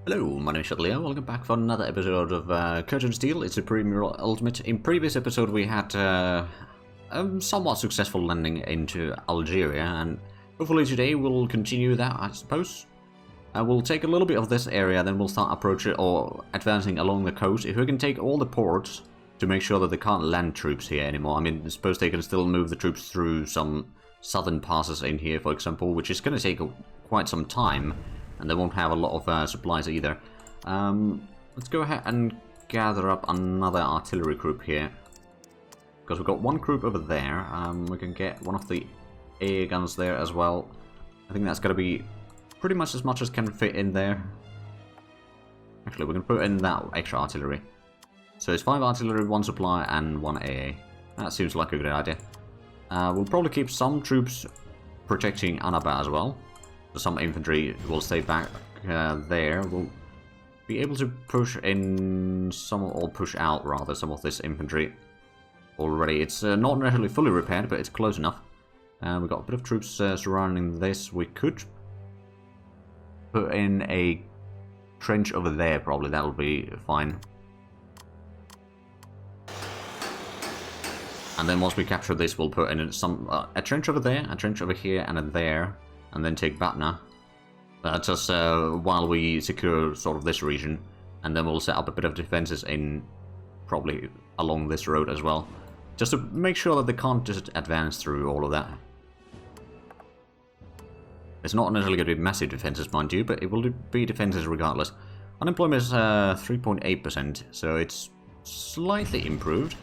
Hello, my name is Leo. Welcome back for another episode of Curtain Steel. It's a Premier Ultimate. In previous episode we had a somewhat successful landing into Algeria, and hopefully today we'll continue that, I suppose. We'll take a little bit of this area, then we'll start approaching or advancing along the coast. If we can take all the ports to make sure that they can't land troops here anymore. I mean, I suppose they can still move the troops through some southern passes in here, for example, which is going to take quite some time. And they won't have a lot of supplies either. Let's go ahead and gather up another artillery group here. Because we've got one group over there. We can get one of the air guns there as well. I think that's going to be pretty much as can fit in there. Actually, we can put in that extra artillery. So it's 5 artillery, 1 supply, and 1 AA. That seems like a good idea. We'll probably keep some troops protecting Annaba as well. Some infantry will stay back there. We'll be able to push in some, or push out rather, some of this infantry already. It's not necessarily fully repaired, but it's close enough. We've got a bit of troops surrounding this. We could put in a trench over there, probably. That'll be fine. And then once we capture this, we'll put in a trench over there, a trench over here, and a there. And then take Batna, just while we secure sort of this region, and then we'll set up a bit of defenses in probably along this road as well, just to make sure that they can't just advance through all of that. It's not necessarily going to be massive defenses, mind you, but it will be defenses regardless. Unemployment is 3.8%, so it's slightly improved,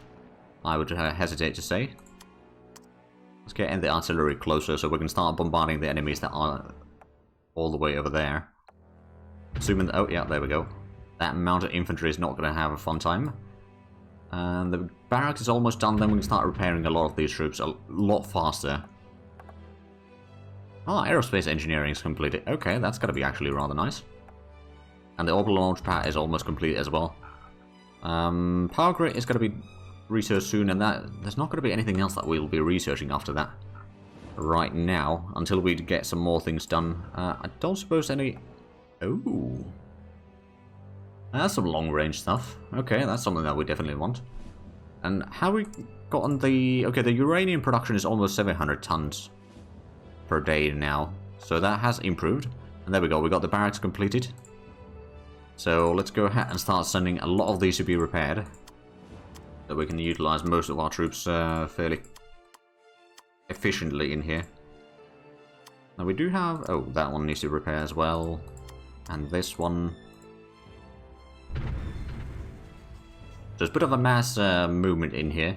I would hesitate to say. Let's get in the artillery closer so we can start bombarding the enemies that are all the way over there. Assuming that, oh yeah, there we go. That mounted infantry is not going to have a fun time. And the barracks is almost done, then we can start repairing a lot of these troops a lot faster. Ah, aerospace engineering is completed. Okay, that's going to be actually rather nice. And the orbital launch pad is almost complete as well. Power grid is going to be research soon, and there's not going to be anything else that we'll be researching after that right now, until we get some more things done. I don't suppose any... Oh, that's some long-range stuff. Okay, that's something that we definitely want. And how we gotten the... Okay, the uranium production is almost 700 tons per day now, so that has improved. And there we go, we got the barracks completed. So let's go ahead and start sending a lot of these to be repaired, that we can utilize most of our troops fairly efficiently in here. Now we do have... Oh, that one needs to repair as well. And this one. There's a bit of a mass movement in here,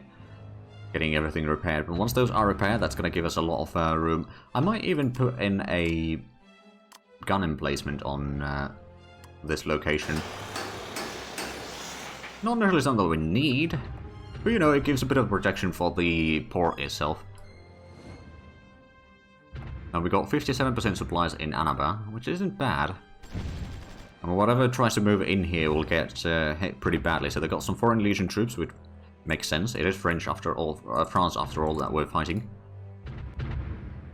getting everything repaired. But once those are repaired, that's going to give us a lot of room. I might even put in a gun emplacement on this location. Not necessarily something that we need, but you know, it gives a bit of protection for the port itself. Now we got 57% supplies in Annaba, which isn't bad. And whatever tries to move in here will get hit pretty badly. So they got some Foreign Legion troops, which makes sense. It is French after all, France after all that we're fighting.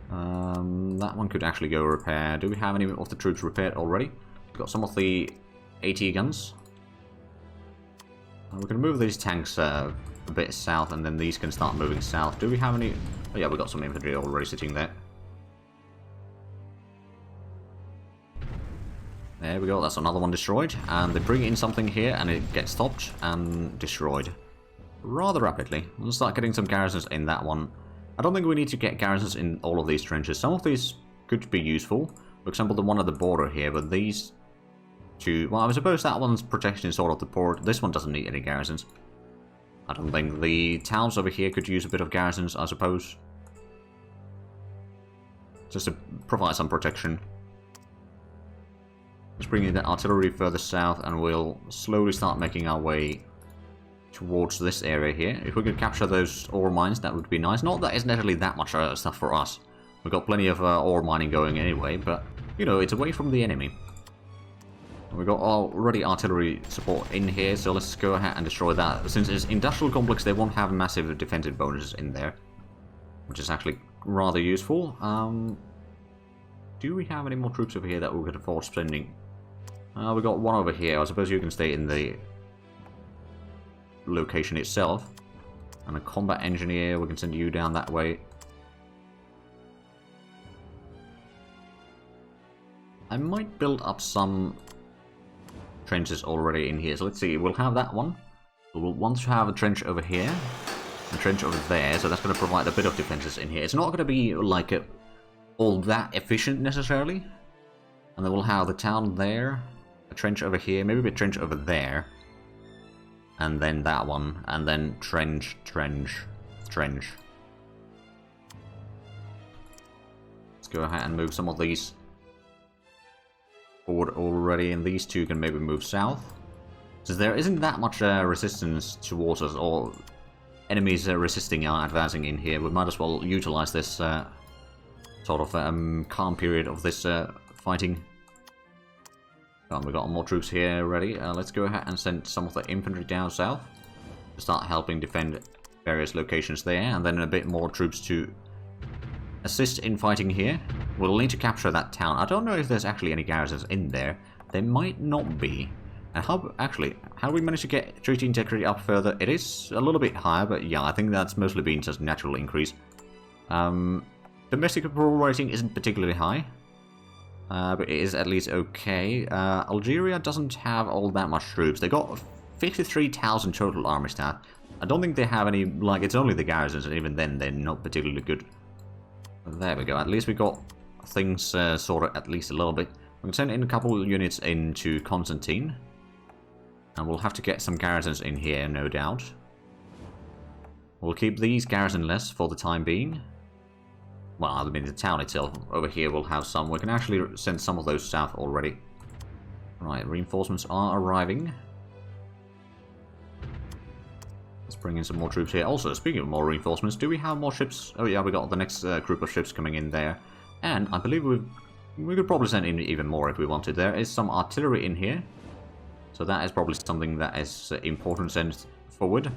That one could actually go repair. Do we have any of the troops repaired already? We've got some of the AT guns. We can move these tanks a bit south, and then these can start moving south. Do we have any... Oh yeah, we got some infantry already sitting there. There we go, that's another one destroyed. And they bring in something here, and it gets stopped and destroyed rather rapidly. We'll start getting some garrisons in that one. I don't think we need to get garrisons in all of these trenches. Some of these could be useful. For example, the one at the border here, but these... Well, I suppose that one's protection sort of the port. This one doesn't need any garrisons. I don't think. The towns over here could use a bit of garrisons, I suppose. Just to provide some protection. Let's bring in the artillery further south, and we'll slowly start making our way towards this area here. If we could capture those ore mines, that would be nice. Not that it's necessarily that much stuff for us. We've got plenty of ore mining going anyway, but, you know, it's away from the enemy. We've got already artillery support in here, so let's go ahead and destroy that. Since it's industrial complex, they won't have massive defensive bonuses in there, which is actually rather useful. Do we have any more troops over here that we could afford spending? We got one over here. I suppose you can stay in the location itself. And a combat engineer, we can send you down that way. I might build up some trenches already in here. So let's see, we'll have that one. We'll want to have a trench over here. A trench over there, so that's going to provide a bit of defenses in here. It's not going to be like all that efficient necessarily. And then we'll have the town there. A trench over here, maybe a trench over there. And then that one, and then trench, trench, trench. Let's go ahead and move some of these forward already, and these two can maybe move south. Since there isn't that much resistance towards us, or enemies resisting our advancing in here, we might as well utilize this sort of calm period of this fighting. We got more troops here ready. Let's go ahead and send some of the infantry down south to start helping defend various locations there, and then a bit more troops to assist in fighting here. We'll need to capture that town. I don't know if there's actually any garrisons in there. There might not be. And how do we manage to get treaty integrity up further? It is a little bit higher, but yeah, I think that's mostly been just natural increase. Domestic approval rating isn't particularly high. But it is at least okay. Algeria doesn't have all that much troops. They got 53,000 total army staff. I don't think they have any, like, it's only the garrisons, and even then they're not particularly good. But there we go. At least we got things sorted at least a little bit. We can send in a couple of units into Constantine. And we'll have to get some garrisons in here, no doubt. We'll keep these garrisonless for the time being. Well, I mean, the town itself over here will have some. We can actually send some of those south already. Right, reinforcements are arriving. Let's bring in some more troops here. Also, speaking of more reinforcements, do we have more ships? Oh yeah, we got the next group of ships coming in there. And I believe we could probably send in even more if we wanted. There is some artillery in here. So that is probably something that is important to send forward.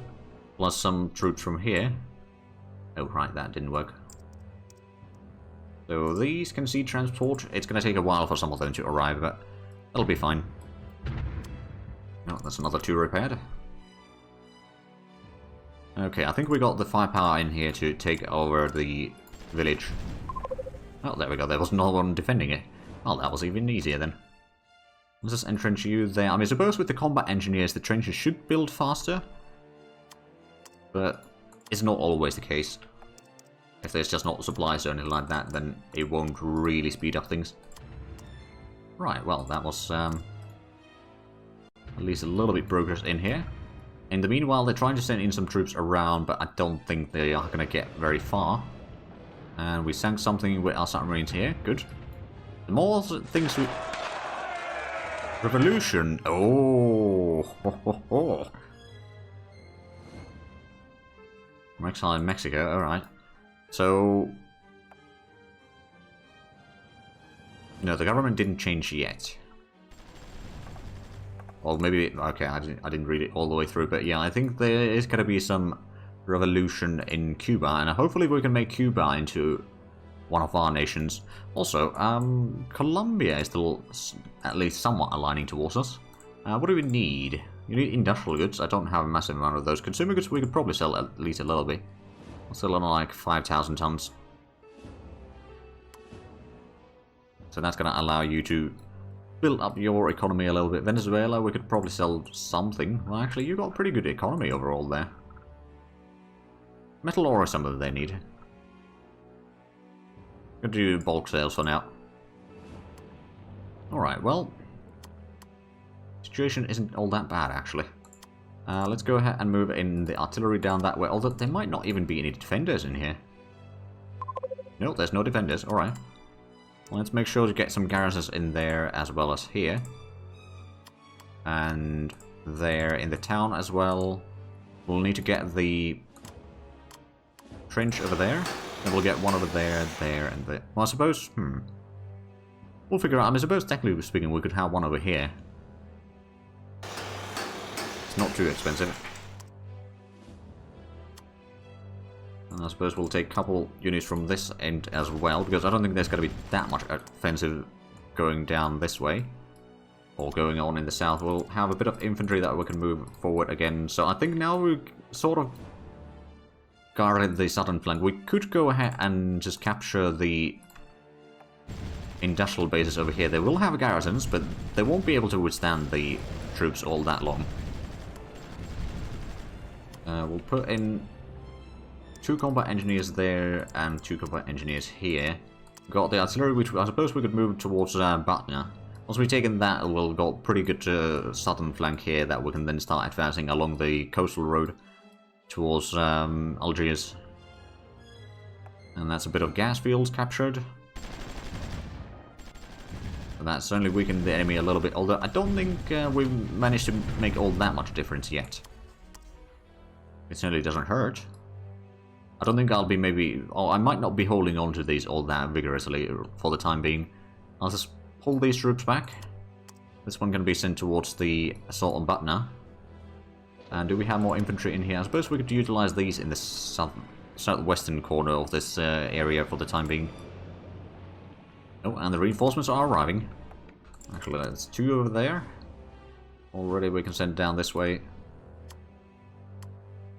Plus some troops from here. Oh, right, that didn't work. So these can see transport. It's going to take a while for some of them to arrive, but it'll be fine. Oh, that's another 2 repaired. Okay, I think we got the firepower in here to take over the village. Oh, there we go. There was no one defending it. Well, that was even easier then. Let's just entrench you there. I mean, suppose with the combat engineers, the trenches should build faster. But it's not always the case. If there's just not supplies or anything like that, then it won't really speed up things. Right, well, that was at least a little bit progress in here. In the meanwhile, they're trying to send in some troops around, but I don't think they are going to get very far. And we sank something with our submarines here. Good. The more things we... Revolution! Oh! Ho, ho, ho. I'm exiled in Mexico, alright. So, no, the government didn't change yet. Well, maybe, okay, I didn't read it all the way through, but yeah, I think there is going to be some revolution in Cuba, and hopefully we can make Cuba into one of our nations. Also, Colombia is still at least somewhat aligning towards us. What do we need? You need industrial goods. I don't have a massive amount of those. Consumer goods we could probably sell at least a little bit. We'll sell on like 5,000 tons. So that's going to allow you to build up your economy a little bit. Venezuela, we could probably sell something. Well, actually, you got a pretty good economy overall there. Metal ore is something they need. Gonna do bulk sales for now. Alright, well, situation isn't all that bad, actually. Let's go ahead and move in the artillery down that way, although there might not even be any defenders in here. No, there's no defenders, alright. Well, let's make sure to get some garrisons in there as well as here. And there in the town as well. We'll need to get the trench over there. And we'll get one over there, there, and there. Well, I suppose, we'll figure out. I mean, I suppose, technically speaking, we could have one over here. It's not too expensive. And I suppose we'll take a couple units from this end as well, because I don't think there's going to be that much offensive going down this way. all going on in the south. We'll have a bit of infantry that we can move forward again. So I think now we sort of guarded the southern flank. We could go ahead and just capture the industrial bases over here. They will have garrisons, but they won't be able to withstand the troops all that long. We'll put in 2 combat engineers there and 2 combat engineers here. Got the artillery, which I suppose we could move towards Batna. Once we've taken that, we'll got pretty good southern flank here that we can then start advancing along the coastal road towards Algiers. And that's a bit of gas fields captured. And that certainly weakened the enemy a little bit, although I don't think we've managed to make all that much difference yet. It certainly doesn't hurt. I don't think I'll be I might not be holding on to these all that vigorously for the time being. I'll just pull these troops back. This one can be sent towards the assault on Batna. And do we have more infantry in here? I suppose we could utilize these in the southwestern corner of this area for the time being. Oh, and the reinforcements are arriving. Actually, there's 2 over there. Already we can send down this way.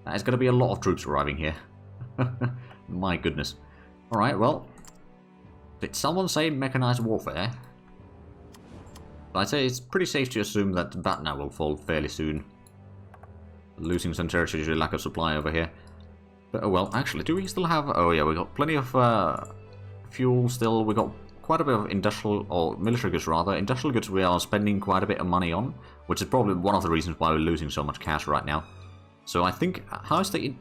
There's going to be a lot of troops arriving here. My goodness. Alright, well. Did someone say mechanized warfare? I'd say it's pretty safe to assume that Batna will fall fairly soon. Losing some territory due to lack of supply over here. But, oh well, actually, do we still have... Oh yeah, we got plenty of fuel still. We got quite a bit of industrial, or military goods rather. Industrial goods we are spending quite a bit of money on, which is probably one of the reasons why we're losing so much cash right now. So I think, how is the...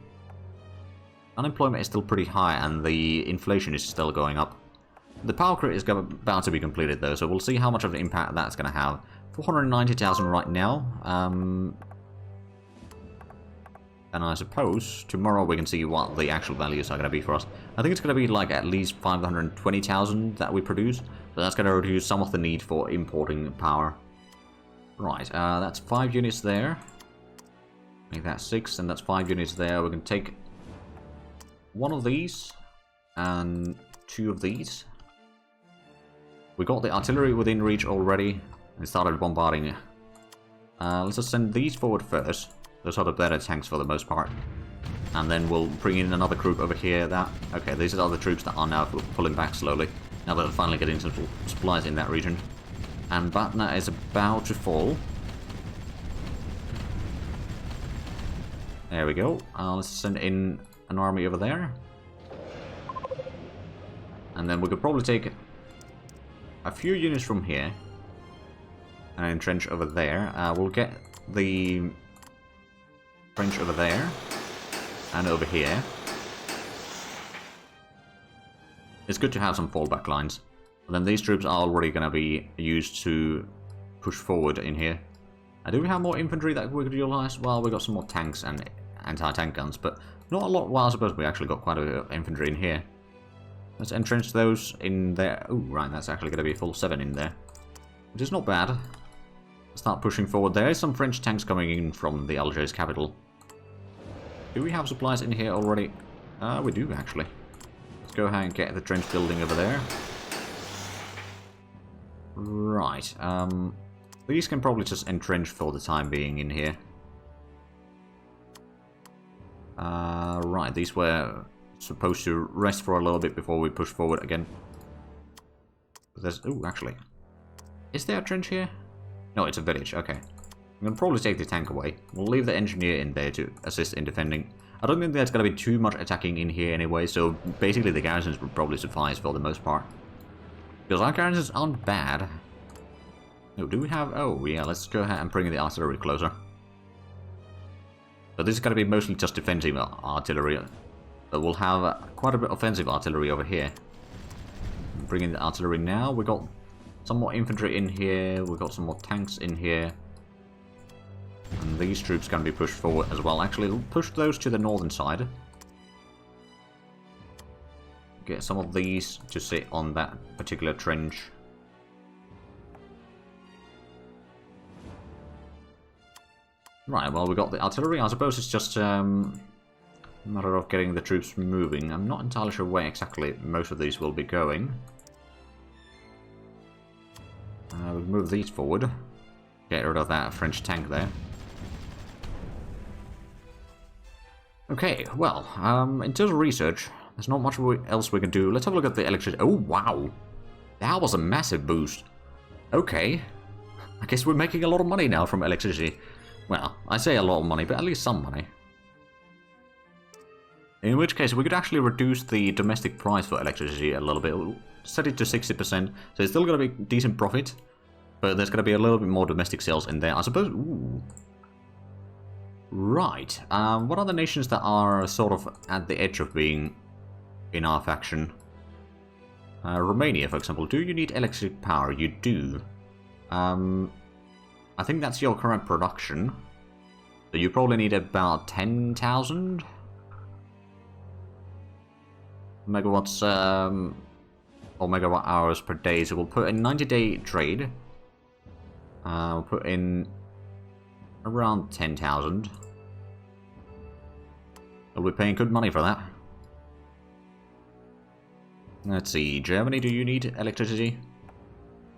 Unemployment is still pretty high and the inflation is still going up. The power grid is about to be completed though, so we'll see how much of an impact that's going to have. 490,000 right now. And I suppose tomorrow we can see what the actual values are going to be for us. I think it's going to be like at least 520,000 that we produce. So that's going to reduce some of the need for importing power. Right, that's 5 units there. Make that 6, and that's 5 units there. We can take 1 of these and 2 of these. We got the artillery within reach already and started bombarding it. Let's just send these forward first. Those are the better tanks for the most part. And then we'll bring in another group over here. Okay, these are the troops that are now pulling back slowly. Now that they're finally getting some supplies in that region. And Batna is about to fall. There we go. Let's send in an army over there. And then we could probably take a few units from here and entrench over there. We'll get the French over there and over here. It's good to have some fallback lines. But then these troops are already going to be used to push forward in here. Do we have more infantry that we could utilize? Well, we got some more tanks and anti-tank guns, but not a lot. Well, I suppose we actually got quite a bit of infantry in here. Let's entrench those in there. Oh, right, that's actually going to be a full 7 in there, which is not bad. Start pushing forward. There is some French tanks coming in from the Algiers capital. Do we have supplies in here already? We do, actually. Let's go ahead and get the trench building over there. Right, these can probably just entrench for the time being in here. Right, these were supposed to rest for a little bit before we push forward again. There's... Oh, actually. Is there a trench here? No, it's a village, okay. I'm going to probably take the tank away. We'll leave the engineer in there to assist in defending. I don't think there's going to be too much attacking in here anyway, so basically the garrisons would probably suffice for the most part. Because our garrisons aren't bad. No, do we have... Oh, yeah, let's go ahead and bring the artillery closer. But this is going to be mostly just defensive artillery. But we'll have quite a bit of offensive artillery over here. Bring in the artillery now. We got some more infantry in here. We got some more tanks in here. And these troops can be pushed forward as well. Actually, we'll push those to the northern side. Get some of these to sit on that particular trench. Right, well, we got the artillery. I suppose it's just a matter of getting the troops moving. I'm not entirely sure where exactly most of these will be going. We'll move these forward. get rid of that French tank there. Okay, well, in terms of research, there's not much else we can do. Let's have a look at the electricity. Oh, wow. That was a massive boost. Okay. I guess we're making a lot of money now from electricity. Well, I say a lot of money, but at least some money. In which case, we could actually reduce the domestic price for electricity a little bit. We'll set it to 60%, so it's still going to be decent profit. But there's going to be a little bit more domestic sales in there, I suppose. Ooh. Right. What are the nations that are sort of at the edge of being in our faction? Romania, for example. Do you need electric power? You do. I think that's your current production. So you probably need about 10,000 megawatts, or megawatt hours per day. So we'll put in 90-day trade. We'll put in around 10,000. We'll be paying good money for that. Let's see, Germany, do you need electricity?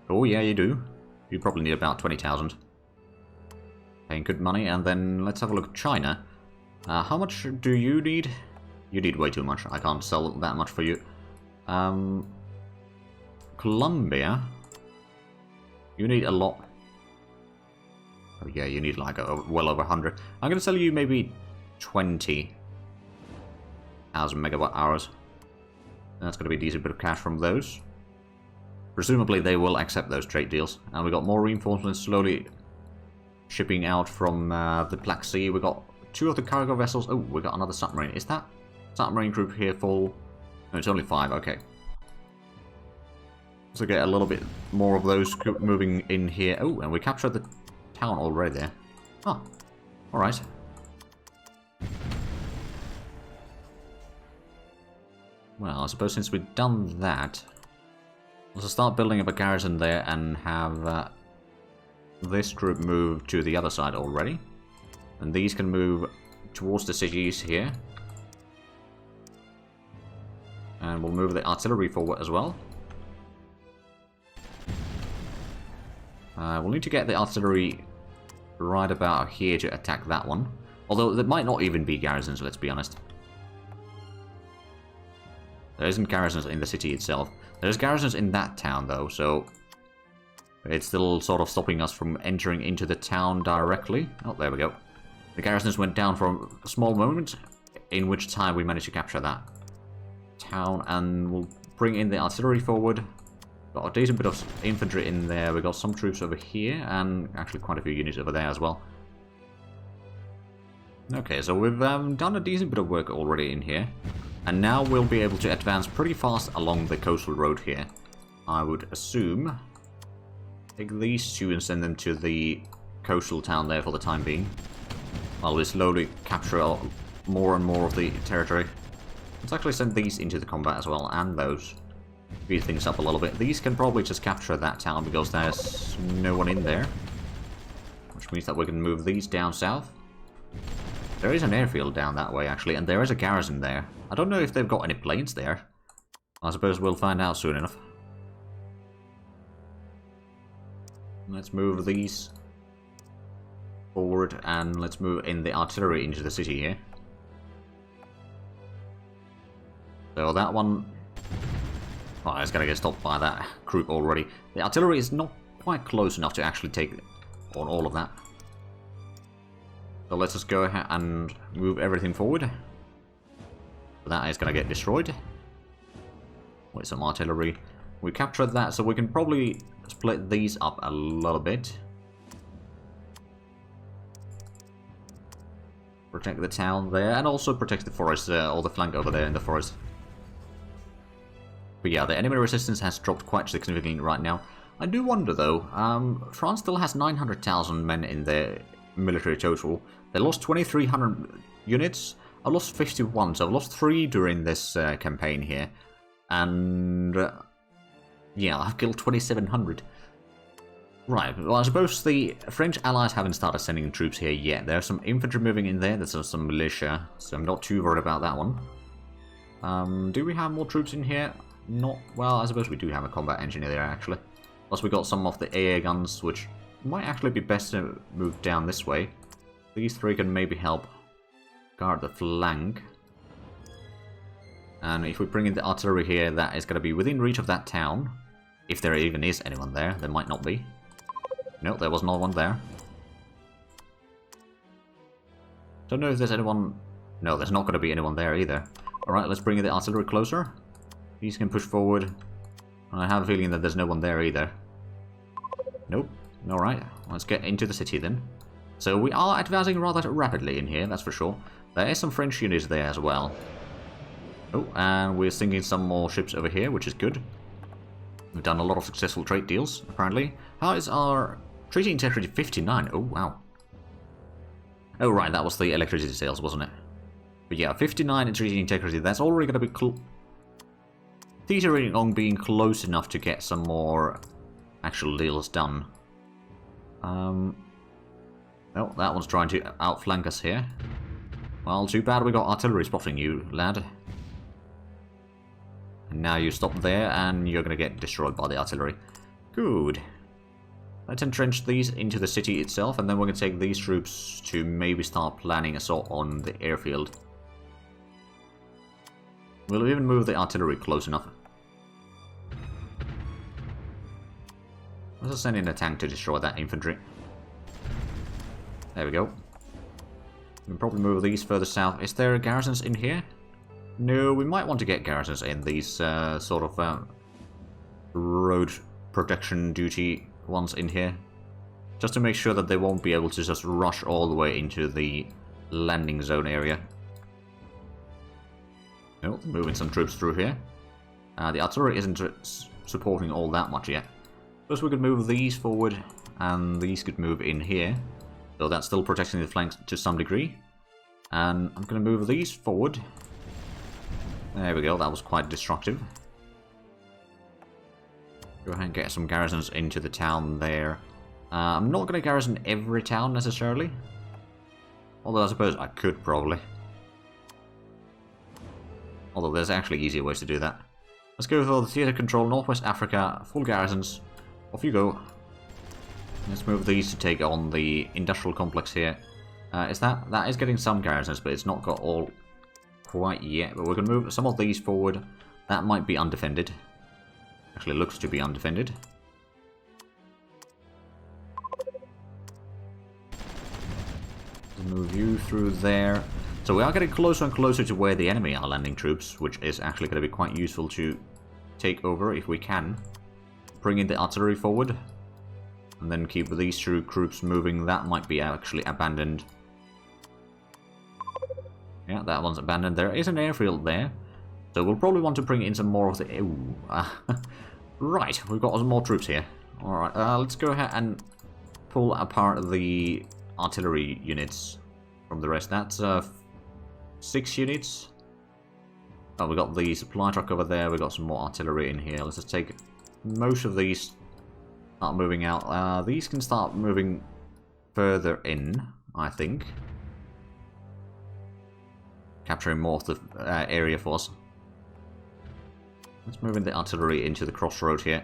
Oh yeah, you do. You probably need about 20,000. Paying good money, and then let's have a look at China. How much do you need? You need way too much. I can't sell that much for you. Colombia. You need a lot. Oh yeah, you need like well over 100. I'm going to sell you maybe 20,000 megawatt hours. That's going to be a decent bit of cash from those. Presumably they will accept those trade deals. And we got more reinforcements slowly shipping out from the Black Sea. We got 2 of the cargo vessels. Oh, we got another submarine. Is that submarine group here full? No, it's only 5. Okay. So get a little bit more of those moving in here. Oh, and we captured the town already there. Oh, alright. Well, I suppose since we've done that, let's start building up a garrison there and have this group move to the other side already. And these can move towards the cities here. And we'll move the artillery forward as well. We'll need to get the artillery right about here to attack that one. Although there might not even be garrisons, let's be honest. There isn't garrisons in the city itself. There's garrisons in that town though, so it's still sort of stopping us from entering into the town directly. Oh, there we go. The garrisons went down for a small moment, in which time we managed to capture that town, and we'll bring in the artillery forward. Got a decent bit of infantry in there. We got some troops over here, and actually quite a few units over there as well. Okay, so we've done a decent bit of work already in here. And now we'll be able to advance pretty fast along the coastal road here. I would assume. Take these 2 and send them to the coastal town there for the time being. While we slowly capture more and more of the territory. Let's actually send these into the combat as well, and those. Speed things up a little bit. These can probably just capture that town because there's no one in there. Which means that we can move these down south. There is an airfield down that way actually, and there is a garrison there. I don't know if they've got any planes there. I suppose we'll find out soon enough. Let's move these forward, and let's move in the artillery into the city here. So that one... Oh, it's gonna get stopped by that group already. The artillery is not quite close enough to actually take on all of that. So let's just go ahead and move everything forward. That is going to get destroyed. With some artillery. We captured that, so we can probably split these up a little bit. Protect the town there, and also protect the forest, or the flank over there in the forest. But yeah, the enemy resistance has dropped quite significantly right now. I do wonder though, France still has 900,000 men in their military total. They lost 2,300 units. I lost 51, so I've lost 3 during this campaign here. And yeah, I've killed 2,700. Right, well I suppose the French allies haven't started sending troops here yet. There's some infantry moving in there, there's some militia, so I'm not too worried about that one. Do we have more troops in here? Not, well, I suppose we do have a combat engineer there actually. Plus we got some of the AA guns, which might actually be best to move down this way. These three can maybe help guard the flank. And if we bring in the artillery here, that is going to be within reach of that town. If there even is anyone there. There might not be. No, there was no one there. Don't know if there's anyone... No, there's not going to be anyone there either. Alright, let's bring in the artillery closer. These can push forward. I have a feeling that there's no one there either. Nope. Alright, let's get into the city then. So we are advancing rather rapidly in here, that's for sure. There is some French units there as well. Oh, and we're sinking some more ships over here, which is good. We've done a lot of successful trade deals, apparently. How is our treaty integrity? 59? Oh, wow. Oh, right, that was the electricity sales, wasn't it? But yeah, 59 in treaty integrity, that's already going to be teetering on being close enough to get some more actual deals done. Oh, that one's trying to outflank us here. Well, too bad we got artillery spotting you, lad. And now you stop there, and you're going to get destroyed by the artillery. Good. Let's entrench these into the city itself, and then we're going to take these troops to maybe start planning assault on the airfield. We'll even move the artillery close enough. Let's just send in a tank to destroy that infantry. There we go. We can probably move these further south. Is there garrisons in here? No, we might want to get garrisons in these sort of road protection duty ones in here. Just to make sure that they won't be able to just rush all the way into the landing zone area. No, moving some troops through here. The artillery isn't supporting all that much yet. First we could move these forward, and these could move in here. So that's still protecting the flanks to some degree. And I'm going to move these forward. There we go, that was quite destructive. Go ahead and get some garrisons into the town there. I'm not going to garrison every town necessarily. Although I suppose I could probably. Although there's actually easier ways to do that. Let's go for the theatre control, Northwest Africa, full garrisons. Off you go. Let's move these to take on the industrial complex here. That is getting some garrisons, but it's not got all quite yet. But we're going to move some of these forward. That might be undefended. Actually looks to be undefended. Move you through there. So we are getting closer and closer to where the enemy are landing troops, which is actually going to be quite useful to take over if we can. Bring in the artillery forward. And then keep these two troops moving. That might be actually abandoned. Yeah, that one's abandoned. There is an airfield there. So we'll probably want to bring in some more of the... Right, we've got some more troops here. Alright, let's go ahead and pull apart the artillery units from the rest. That's 6 units. Oh, we got the supply truck over there. We got some more artillery in here. Let's just take most of these, start moving out. These can start moving further in, I think. Capturing more of the area for us. Let's move in the artillery into the crossroad here.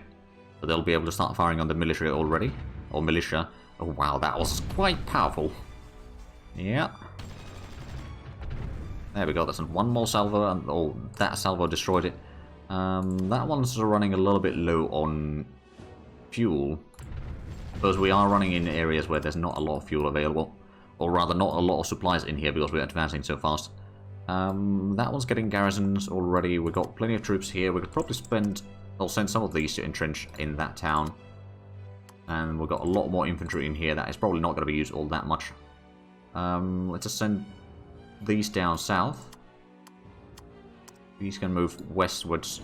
So they'll be able to start firing on the military already. Or militia. Oh wow, that was quite powerful. Yeah. There we go, that's one more salvo, and oh, that salvo destroyed it. That one's running a little bit low on fuel. Because we are running in areas where there's not a lot of fuel available. Or rather, not a lot of supplies in here because we're advancing so fast. That one's getting garrisons already. We've got plenty of troops here. We could probably send some of these to entrench in that town. And we've got a lot more infantry in here that is probably not going to be used all that much. Let's just send these down south. These can move westwards.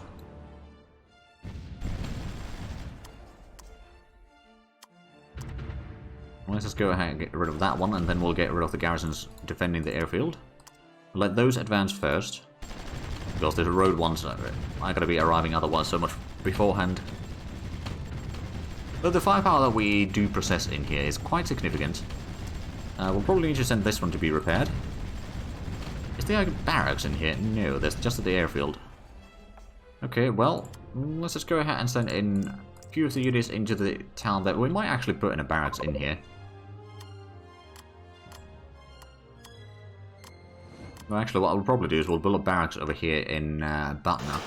Let's just go ahead and get rid of that one, and then we'll get rid of the garrisons defending the airfield. Let those advance first, because the road ones are going to be arriving otherwise so much beforehand. But the firepower that we do possess in here is quite significant. We'll probably need to send this one to be repaired. Is there barracks in here? No, there's just at the airfield. Okay, well, let's just go ahead and send in few of the units into the town that we might actually put in a barracks in here. Well, actually, what I'll probably do is we'll build a barracks over here in Batna.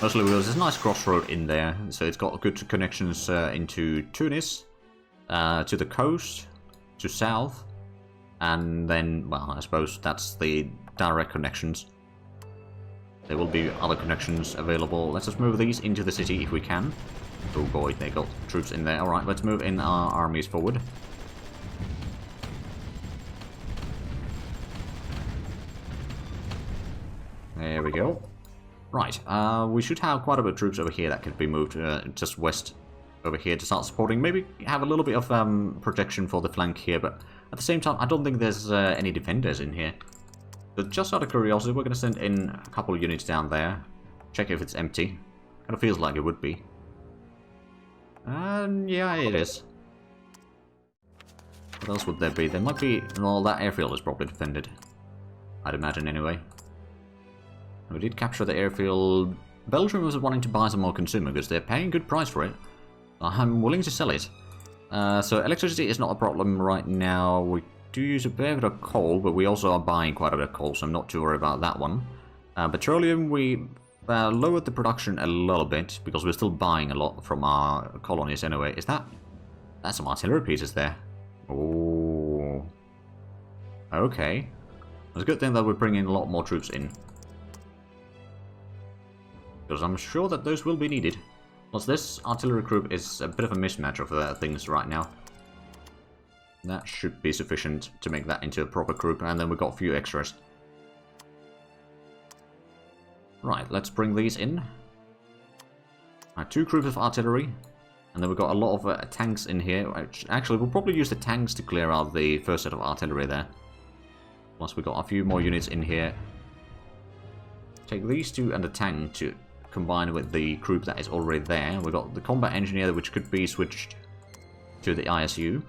Mostly because there's a nice crossroad in there, so it's got good connections into Tunis, to the coast, to south, and then, well, I suppose that's the direct connections. There will be other connections available. Let's just move these into the city if we can. Oh boy, they got troops in there. Alright, let's move in our armies forward. There we go. Right, we should have quite a bit of troops over here that could be moved just west over here to start supporting. Maybe have a little bit of protection for the flank here, but at the same time, I don't think there's any defenders in here. So just out of curiosity, we're going to send in a couple of units down there. Check if it's empty. Kind of feels like it would be. And yeah, it is. What else would there be? There might be... Well, that airfield is probably defended. I'd imagine anyway. We did capture the airfield. Belgium was wanting to buy some more consumer goods. They're paying a good price for it. I'm willing to sell it. So electricity is not a problem right now. We do use a bit of coal, but we also are buying quite a bit of coal, so I'm not too worried about that one. Petroleum, we lowered the production a little bit, because we're still buying a lot from our colonies anyway. Is that... That's some artillery pieces there. Oh. Okay. It's a good thing that we're bringing a lot more troops in. Because I'm sure that those will be needed. Plus this artillery group is a bit of a mismatch of things right now. That should be sufficient to make that into a proper group, and then we've got a few extras. Right, let's bring these in. Two groups of artillery, and then we've got a lot of tanks in here. Which, actually, we'll probably use the tanks to clear out the first set of artillery there. Plus we've got a few more units in here. Take these two and the tank to combine with the group that is already there. We've got the combat engineer, which could be switched to the ISU.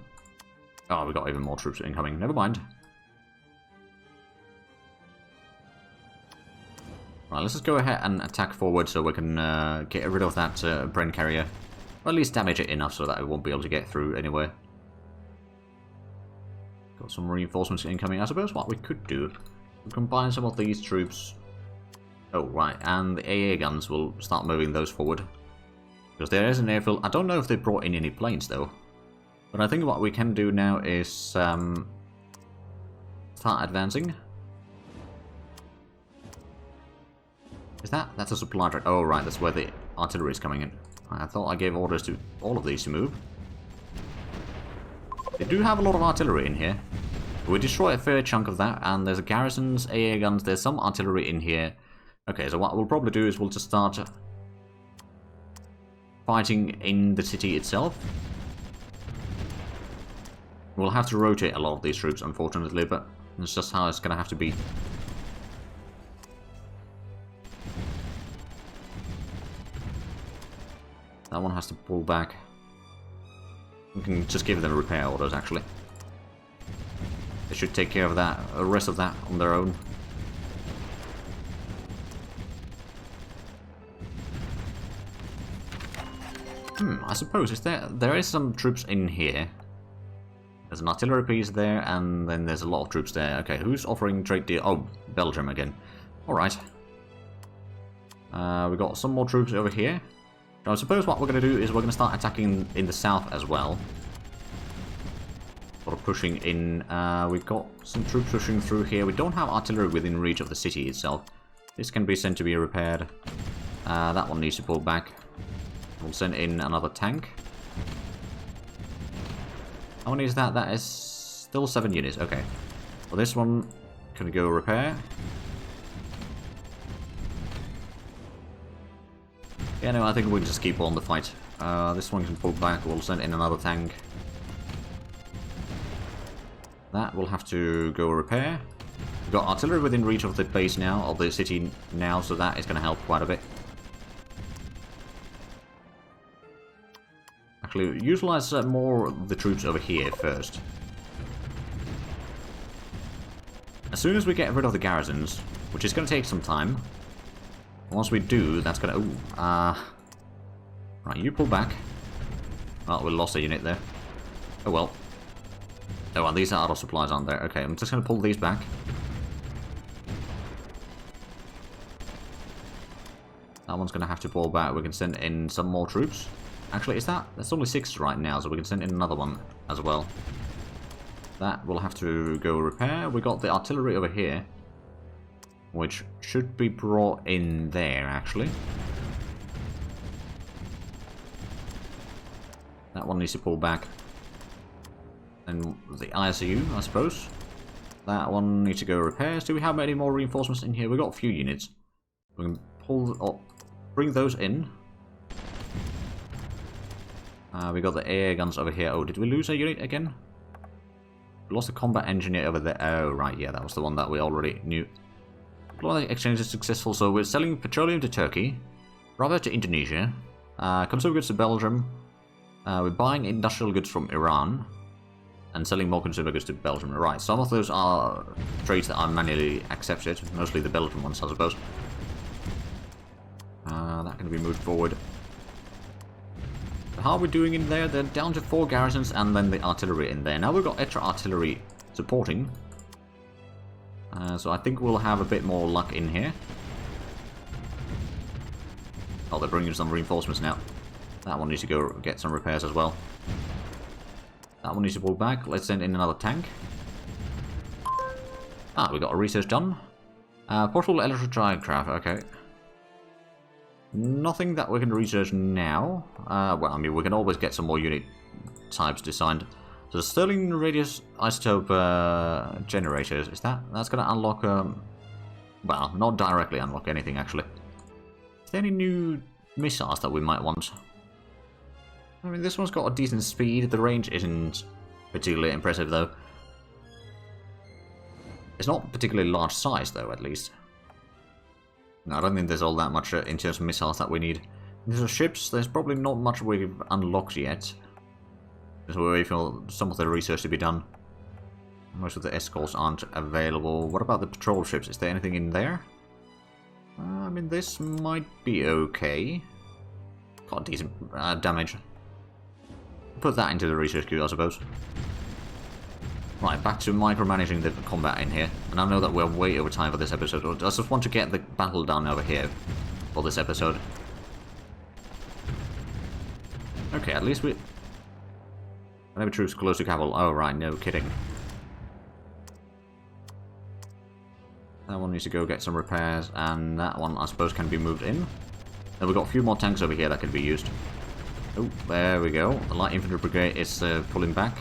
Oh, we've got even more troops incoming. Never mind. Right, let's just go ahead and attack forward so we can get rid of that brain carrier. Or at least damage it enough so that it won't be able to get through anywhere. Got some reinforcements incoming. I suppose what we could do, we combine some of these troops. Oh, right, and the AA guns will start moving those forward. Because there is an airfield. I don't know if they brought in any planes, though. But I think what we can do now is start advancing. Is that? That's a supply track. Oh, right, that's where the artillery is coming in. I thought I gave orders to all of these to move. They do have a lot of artillery in here. We destroy a fair chunk of that, and there's garrisons, AA guns, there's some artillery in here. Okay, so what we'll probably do is we'll just start fighting in the city itself. We'll have to rotate a lot of these troops, unfortunately, but it's just how it's going to have to be. That one has to pull back. We can just give them repair orders, actually. They should take care of that, the rest of that on their own. I suppose there is some troops in here. There's an artillery piece there, and then there's a lot of troops there. Okay, who's offering trade deal? Oh, Belgium again. Alright. We've got some more troops over here. So I suppose what we're going to do is we're going to start attacking in the south as well. Sort of pushing in. We've got some troops pushing through here. We don't have artillery within reach of the city itself. This can be sent to be repaired. That one needs to pull back. We'll send in another tank. How many is that? That is still 7 units. Okay. Well, this one can go repair. Yeah, no, I think we'll just keep on the fight. This one can pull back. We'll send in another tank. That will have to go repair. We've got artillery within reach of the base now, of the city now, so that is going to help quite a bit. Actually, utilize more of the troops over here first. As soon as we get rid of the garrisons, which is going to take some time. Once we do, that's going to... Right, you pull back. Oh, we lost a unit there. Oh well. Oh, and these are auto supplies, aren't there? Okay, I'm just going to pull these back. That one's going to have to pull back. We can send in some more troops. Actually, that's only 6 right now, so we can send in another one as well. That will have to go repair. We got the artillery over here, which should be brought in there, actually. That one needs to pull back. And the ISU, I suppose. That one needs to go repairs. Do we have any more reinforcements in here? We've got a few units. We can bring those in. We got the air guns over here. Oh, did we lose a unit again? We lost a combat engineer over there. Oh, right, yeah, that was the one that we already knew. Diplomatic exchange is successful, so we're selling petroleum to Turkey, rubber to Indonesia, consumer goods to Belgium. We're buying industrial goods from Iran and selling more consumer goods to Belgium. Right, some of those are trades that are manually accepted, mostly the Belgian ones, I suppose. That can be moved forward. How are we doing in there? They're down to 4 garrisons and then the artillery in there. Now we've got extra artillery supporting. So I think we'll have a bit more luck in here. Oh, they're bringing some reinforcements now. That one needs to go get some repairs as well. That one needs to pull back. Let's send in another tank. Ah, we got a research done. Portable electric aircraft, okay. Nothing that we can research now. Well, I mean, we can always get some more unit types designed. So the Sterling radius isotope generators, that's going to unlock, well, not directly unlock anything actually. Is there any new missiles that we might want? I mean, this one's got a decent speed. The range isn't particularly impressive though. It's not particularly large size though, at least. No, I don't think there's all that much in terms of missiles that we need. In terms of ships, there's probably not much we've unlocked yet. Because we're waiting for some of the research to be done. Most of the escorts aren't available. What about the patrol ships? Is there anything in there? I mean, this might be okay. Got decent damage. Put that into the research queue, I suppose. Right, back to micromanaging the combat in here. And I know that we're way over time for this episode. I just want to get the battle done over here for this episode. Okay, at least we... Enemy troops close to capital. Oh, right, no kidding. That one needs to go get some repairs, and that one, I suppose, can be moved in. Then we've got a few more tanks over here that can be used. Oh, there we go. The light infantry brigade is pulling back.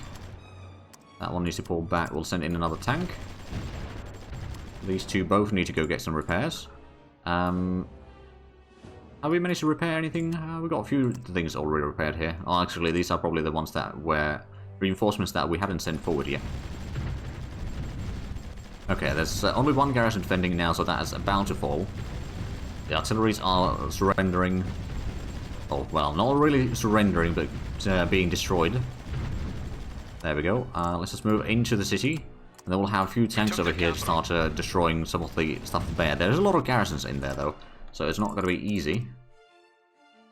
That one needs to pull back. We'll send in another tank. These two both need to go get some repairs. Have we managed to repair anything? We've got a few things already repaired here. Oh, actually, these are probably the ones that were reinforcements that we hadn't sent forward yet. Okay, there's only 1 garrison defending now, so that is about to fall. The artilleries are surrendering. Oh, well, not really surrendering, but being destroyed. There we go. Let's just move into the city. And then we'll have a few tanks over here to start destroying some of the stuff there. There's a lot of garrisons in there, though. So it's not going to be easy.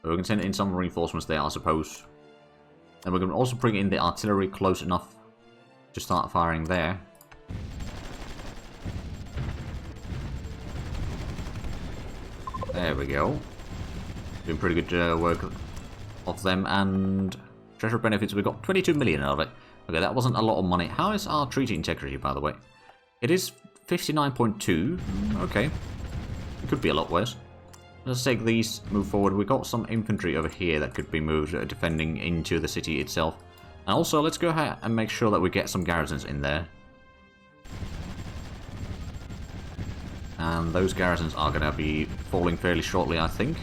But we can send in some reinforcements there, I suppose. And we can also bring in the artillery close enough to start firing there. There we go. Doing pretty good work of them. And treasure benefits, we got 22 million out of it. Okay, that wasn't a lot of money. How is our treaty integrity, by the way? It is 59.2. Okay. It could be a lot worse. Let's take these, move forward. We've got some infantry over here that could be moved, defending into the city itself. And also, let's go ahead and make sure that we get some garrisons in there. And those garrisons are going to be falling fairly shortly, I think.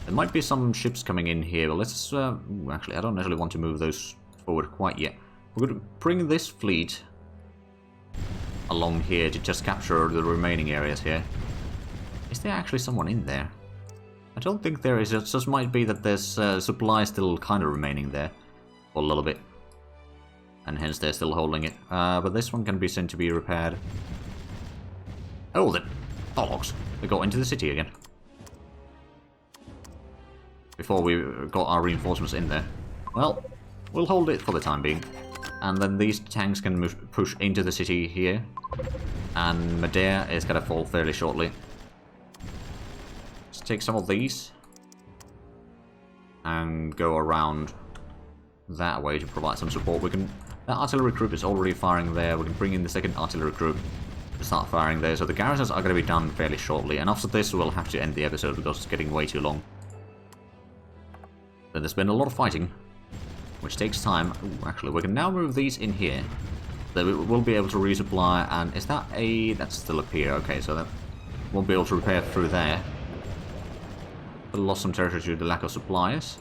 There might be some ships coming in here, but let's... actually, I don't actually want to move those forward quite yet. We're going to bring this fleet along here to just capture the remaining areas here. Is there actually someone in there? I don't think there is. It just might be that there's supply still kind of remaining there for a little bit. And hence they're still holding it. But this one can be sent to be repaired. Oh, the bollocks. They got into the city again. before we got our reinforcements in there. Well, we'll hold it for the time being. And then these tanks can push into the city here. And Madeira is going to fall fairly shortly. Let's take some of these. And go around that way to provide some support. That artillery group is already firing there. We can bring in the second artillery group to start firing there. So the garrisons are going to be done fairly shortly. And after this, we'll have to end the episode because it's getting way too long. Then there's been a lot of fighting, which takes time. Ooh, actually, we can now move these in here. Then we will be able to resupply. And is that a... That's still up here. Okay, so that won't be able to repair through there. We lost some territory due to the lack of supplies.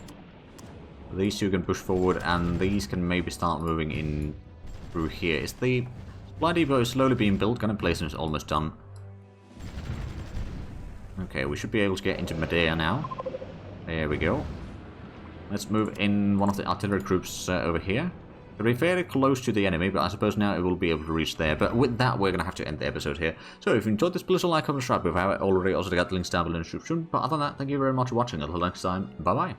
These two can push forward, and these can maybe start moving in through here. Is the supply depot slowly being built? Gun emplacement is almost done. Okay, we should be able to get into Madeira now. There we go. Let's move in one of the artillery groups over here. It'll be fairly close to the enemy, but I suppose now it will be able to reach there. But with that, we're going to have to end the episode here. So if you enjoyed this, please like, comment, subscribe if you haven't already. Also, got links down below in the description. But other than that, thank you very much for watching. Until next time, bye-bye.